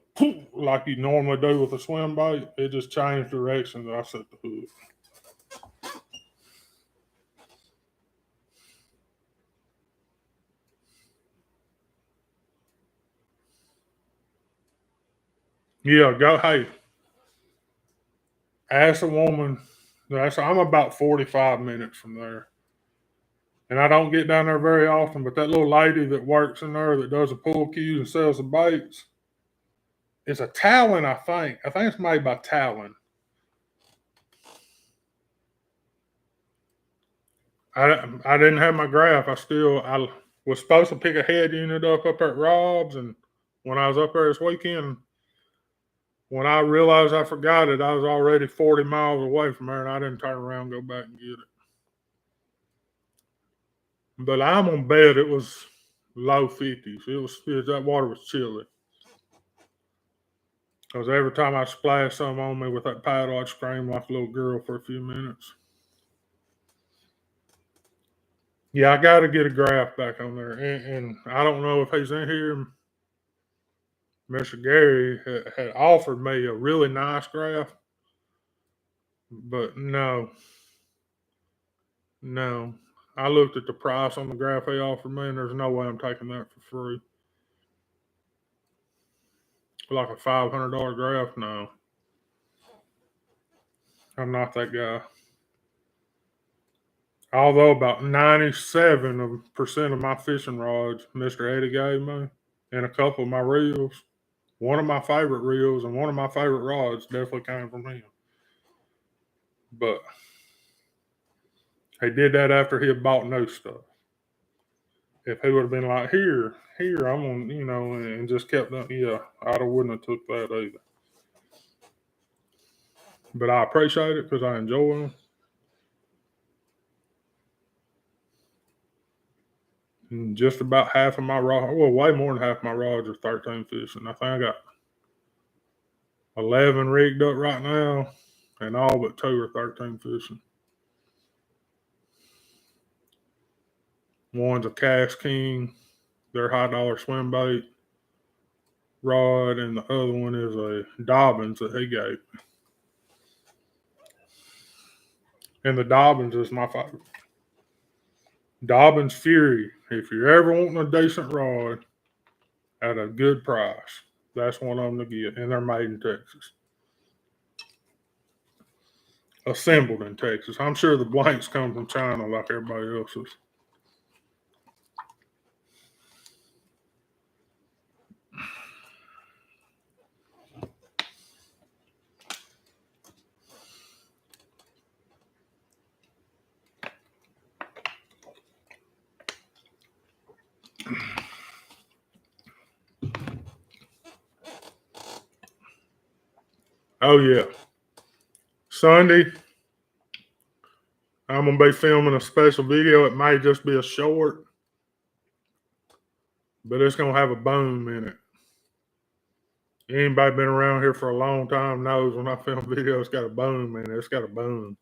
like you normally do with a swim bait. It just changed directions, and I set the hook. Yeah, go. Hey, ask a woman. I'm about 45 minutes from there, and I don't get down there very often. But that little lady that works in there that does the pool cues and sells the baits, it's a Talon, I think. I think it's made by Talon. I didn't have my graph. I was supposed to pick a head unit up there at Rob's, and when I was up there this weekend, when I realized I forgot it, I was already 40 miles away from there, and I didn't turn around and go back and get it. But I'm gonna bet it was low 50s. That water was chilly. Because every time I splashed some on me with that paddle, I'd scream like a little girl for a few minutes. Yeah, I got to get a graph back on there, and I don't know if he's in here. Mr. Gary had offered me a really nice graph, but no. I looked at the price on the graph he offered me, and there's no way I'm taking that for free. Like a $500 graph? No, I'm not that guy. Although about 97% of my fishing rods, Mr. Eddie gave me, and a couple of my reels, one of my favorite reels and one of my favorite rods definitely came from him. But he did that after he had bought new stuff. If he would have been like, here, I'm on, and just kept them, yeah, I wouldn't have took that either. But I appreciate it because I enjoy them. And just about half of my rods, well, way more than half of my rods are 13 fishing. I think I got 11 rigged up right now, and all but 2 are 13 fishing. One's a Cast King, their high dollar swim bait rod, and the other one is a Dobbins that he gave me. And the Dobbins is my favorite. Dobbins Fury. If you're ever wanting a decent rod at a good price, that's one of them to get. And they're made in Texas. Assembled in Texas. I'm sure the blanks come from China like everybody else's. Oh, yeah. Sunday, I'm going to be filming a special video. It may just be a short, but it's going to have a boom in it. Anybody been around here for a long time knows when I film videos, it's got a boom in it. It's got a boom.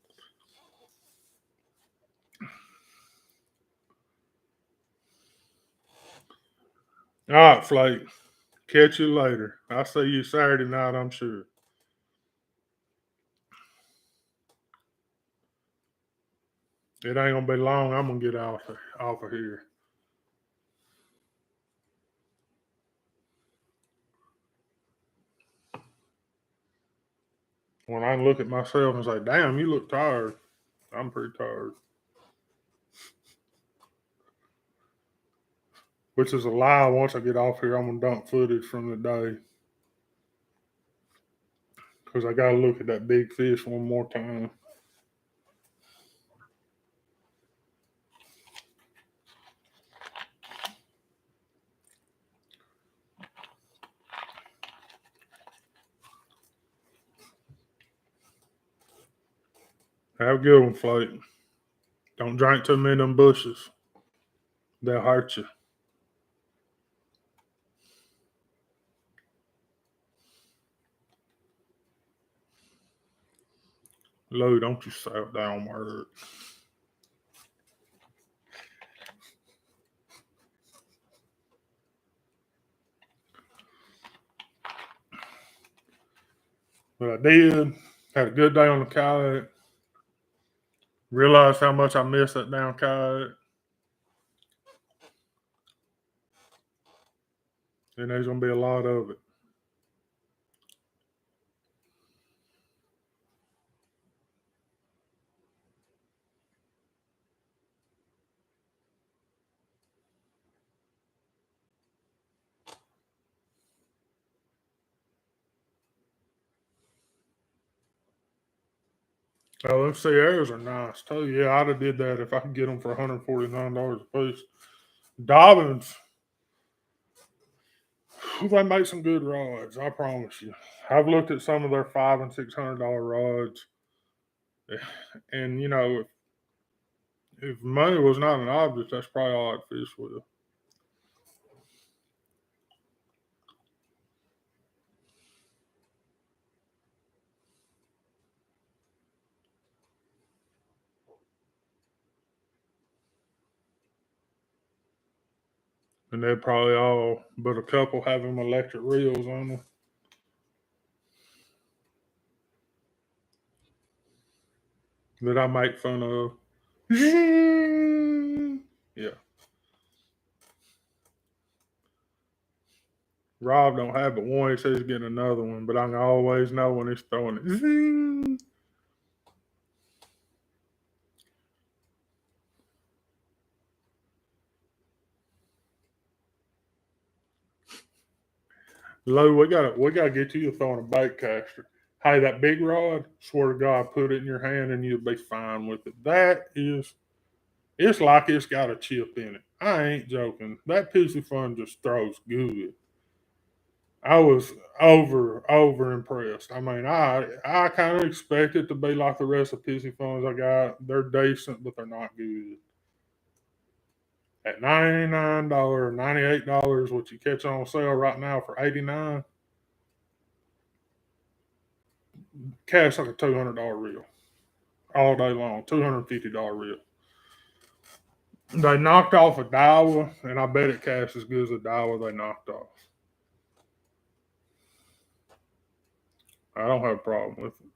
All right, Flake. Catch you later. I'll see you Saturday night, I'm sure. It ain't gonna be long. I'm gonna get off of here. When I look at myself and say, "Damn, you look tired," I'm pretty tired. Which is a lie. Once I get off here, I'm gonna dump footage from the day because I gotta look at that big fish one more time. Have a good one, Flake. Don't drink too many of them bushes. They'll hurt you. Lou, don't you say a damn word. But I did. Had a good day on the kayak. Realized how much I missed that damn kayak. And there's gonna be a lot of it. Oh, them Sierras are nice too. Yeah, I'd have did that if I could get them for $149 a piece. Dobbins, they make some good rods. I promise you. I've looked at some of their $500 and $600 rods, and if money was not an object, that's probably all I'd fish with. And they'd probably all, but a couple have them electric reels on them. That I make fun of. Yeah. Rob don't have but one. He says he's getting another one, but I can always know when he's throwing it. Zing. Lou, we gotta get you to throwing a bait caster. Hey, that big rod, swear to God, put it in your hand and you'll be fine with it. It's like it's got a chip in it. I ain't joking. That pissy fun just throws good. I was over impressed. I mean, I kind of expect it to be like the rest of pissy funs I got. They're decent, but they're not good. At $99, $98, what you catch on sale right now for $89, cash like a $200 reel all day long. $250 reel. They knocked off a Daiwa, and I bet it casts as good as a Daiwa they knocked off. I don't have a problem with it.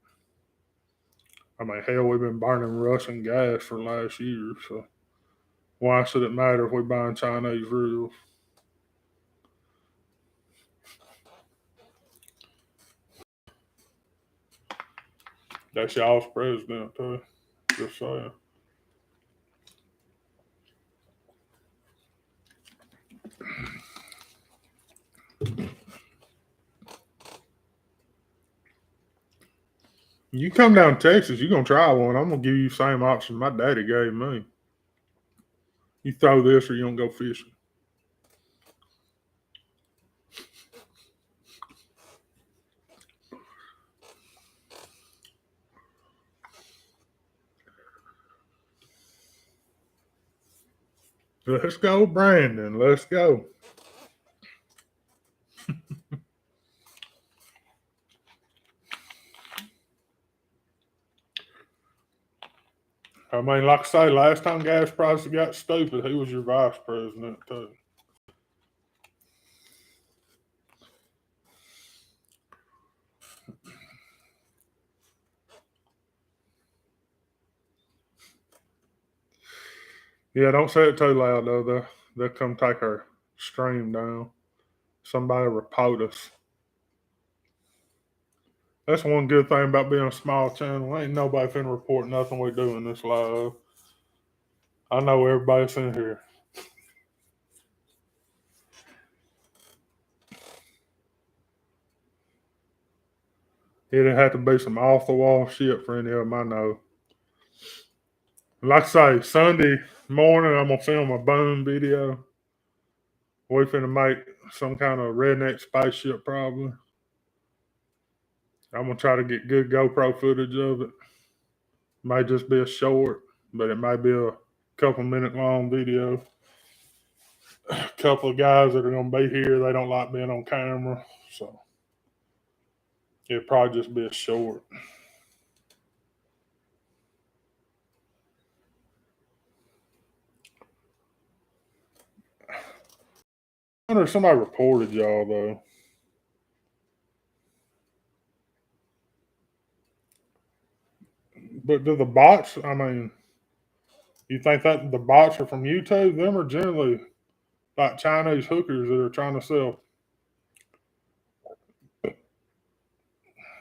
I mean, hell, we've been burning Russian gas for last year, so why should it matter if we're buying Chinese reels? That's y'all's president, too. Just saying. You come down to Texas, you're going to try one. I'm going to give you the same option my daddy gave me. You throw this or you don't go fishing. Let's go, Brandon. Let's go. I mean, like I say, last time gas prices got stupid, he was your vice president, too. Yeah, don't say it too loud, though. They'll come take our stream down. Somebody report us. That's one good thing about being a small channel. Ain't nobody finna report nothing we do in this live. I know everybody's in here. It'd have to be some off the wall shit for any of them I know. Like I say, Sunday morning I'm gonna film a boom video. We finna make some kind of redneck spaceship probably. I'm gonna try to get good GoPro footage of it. Might just be a short, but it might be a couple minute long video. A couple of guys that are gonna be here, they don't like being on camera, so it'll probably just be a short. I wonder if somebody reported y'all though. But do the bots? I mean, you think that the bots are from YouTube? Them are generally like Chinese hookers that are trying to sell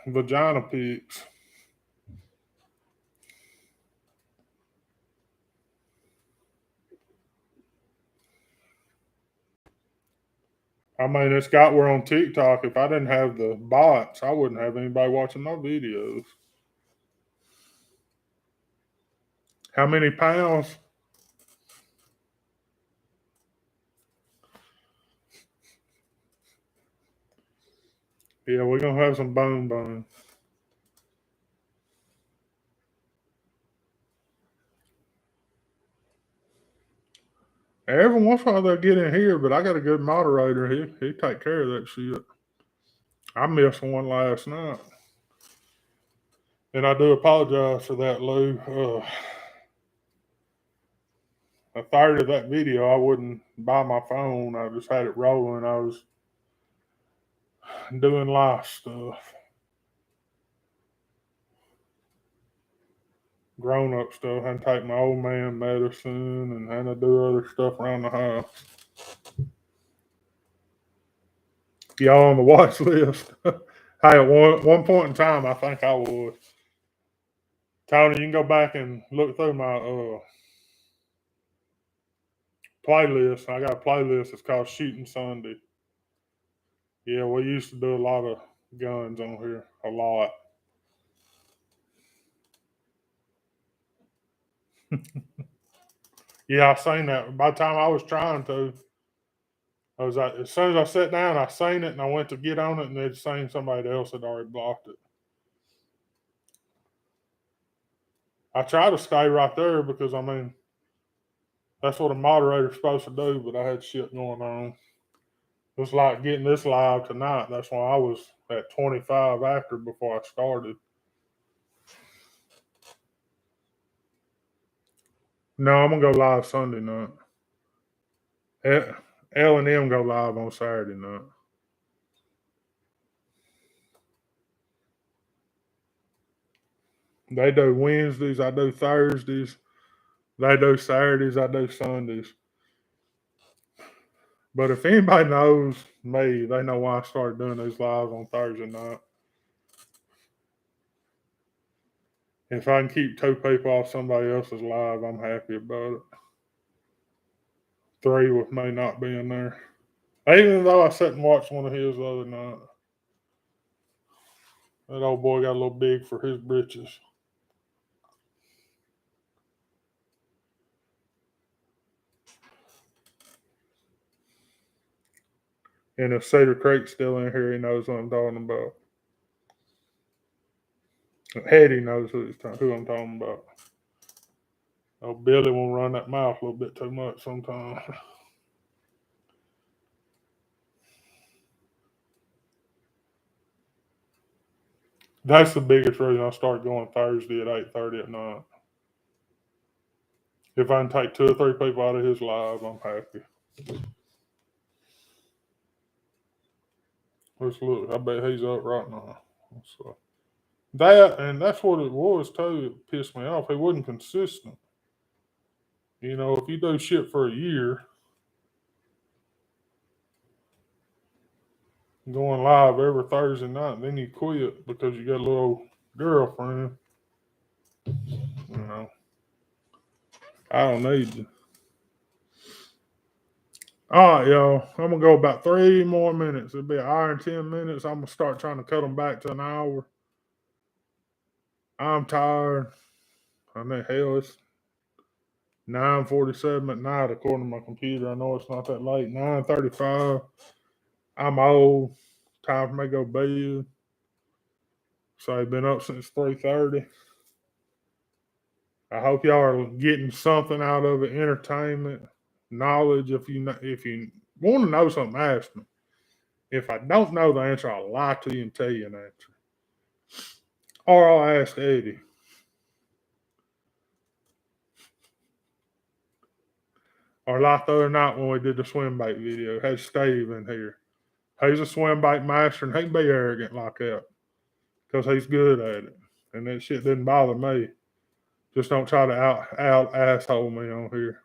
vagina pics. I mean, it's got where on TikTok, if I didn't have the bots, I wouldn't have anybody watching my videos. How many pounds? Yeah, we're gonna have some bone bone. Every once in a while they'll get in here, but I got a good moderator. He take care of that shit. I missed one last night, and I do apologize for that, Lou. A third of that video I wouldn't buy my phone. I just had it rolling. I was doing life stuff, grown up stuff. Had to take my old man medicine and had to do other stuff around the house. Y'all on the watch list? Hey, at one point in time, I think I would. Tony, you can go back and look through my playlist. I got a playlist. It's called Shooting Sunday. Yeah, we used to do a lot of guns on here. A lot. Yeah, I seen that. By the time I was trying to, I was like, as soon as I sat down, I seen it and I went to get on it, and they'd seen somebody else had already blocked it. I tried to stay right there because, I mean, that's what a moderator's supposed to do, but I had shit going on. It was like getting this live tonight. That's why I was at 25 after before I started. No, I'm gonna go live Sunday night. L and M go live on Saturday night. They do Wednesdays, I do Thursdays. They do Saturdays, I do Sundays. But if anybody knows me, they know why I started doing these lives on Thursday night. If I can keep two people off somebody else's live, I'm happy about it. Three with me not being there. Even though I sat and watched one of his the other night. That old boy got a little big for his britches. And if Cedar Creek's still in here, he knows what I'm talking about. Hetty knows who I'm talking about. Oh, Billy won't run that mouth a little bit too much sometimes. That's the biggest reason I start going Thursday at 8:30 at night. If I can take two or three people out of his live, I'm happy. Let's look. I bet he's up right now. So that's what it was too. It pissed me off. He wasn't consistent. You know, if you do shit for a year, going live every Thursday night, and then you quit because you got a little girlfriend. You know, I don't need you. All right, y'all. I'm gonna go about 3 more minutes. It'll be an hour and 10 minutes. I'm gonna start trying to cut them back to an hour. I'm tired. I mean, hell, it's 9:47 at night according to my computer. I know it's not that late. 9:35. I'm old. Time for me to go to bed. So I've been up since 3:30. I hope y'all are getting something out of it, entertainment, knowledge. If you want to know something, ask me. If I don't know the answer, I'll lie to you and tell you an answer. Or I'll ask Eddie. Or like the other night when we did the swim bait video, had Steve in here. He's a swim bait master and he can be arrogant like that because he's good at it. And that shit didn't bother me. Just don't try to out asshole me on here.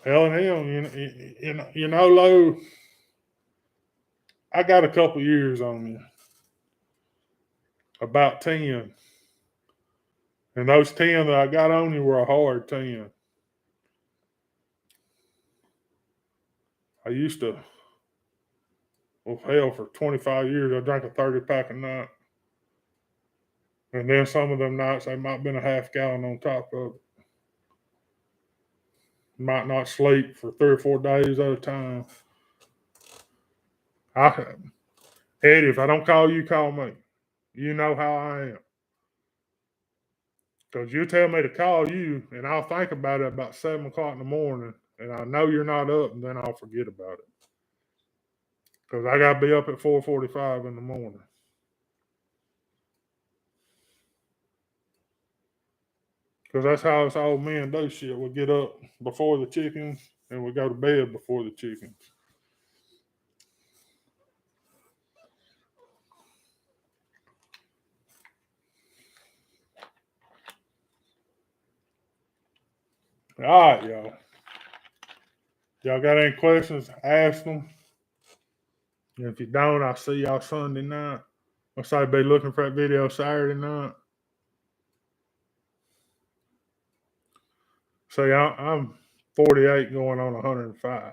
Hell and him, you know, Lou, I got a couple years on you. About 10. And those 10 that I got on you were a hard 10. I used to, well, hell, for 25 years, I drank a 30 pack a night. And then some of them nights, they might have been a half gallon on top of it. Might not sleep for 3 or 4 days at a time. Eddie, if I don't call you, call me. You know how I am. Because you tell me to call you, and I'll think about it about 7 o'clock in the morning, and I know you're not up, and then I'll forget about it. Because I got to be up at 4:45 in the morning. Because that's how us old men do shit. We get up before the chickens, and we go to bed before the chickens. All right, y'all. Y'all got any questions? Ask them. And if you don't, I'll see y'all Sunday night. I'll say be looking for that video Saturday night. See, I'm 48 going on 105.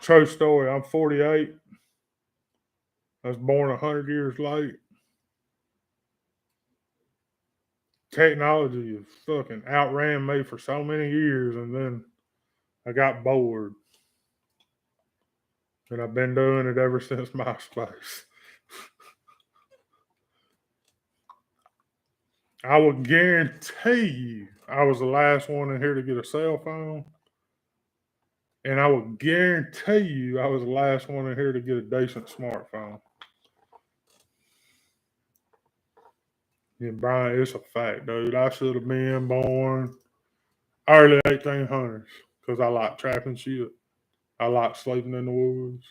True story. I'm 48. I was born 100 years late. Technology has fucking outran me for so many years, and then I got bored. And I've been doing it ever since MySpace. I would guarantee you I was the last one in here to get a cell phone. And I would guarantee you I was the last one in here to get a decent smartphone. And Brian, it's a fact, dude. I should have been born early 1800s because I like trapping shit. I like sleeping in the woods.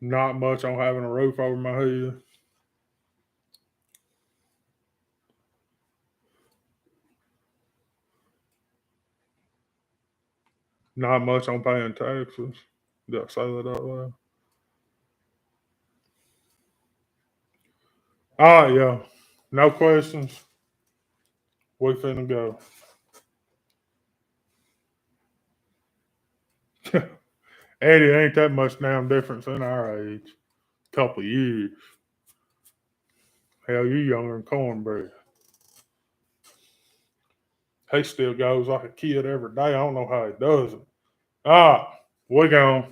Not much on having a roof over my head. Not much on paying taxes. Did I say that out loud? All right, y'all. No questions. We finna go. Eddie, ain't that much damn difference in our age. Couple years. Hell, you younger than cornbread. He still goes like a kid every day. I don't know how he does it. Ah, we gone.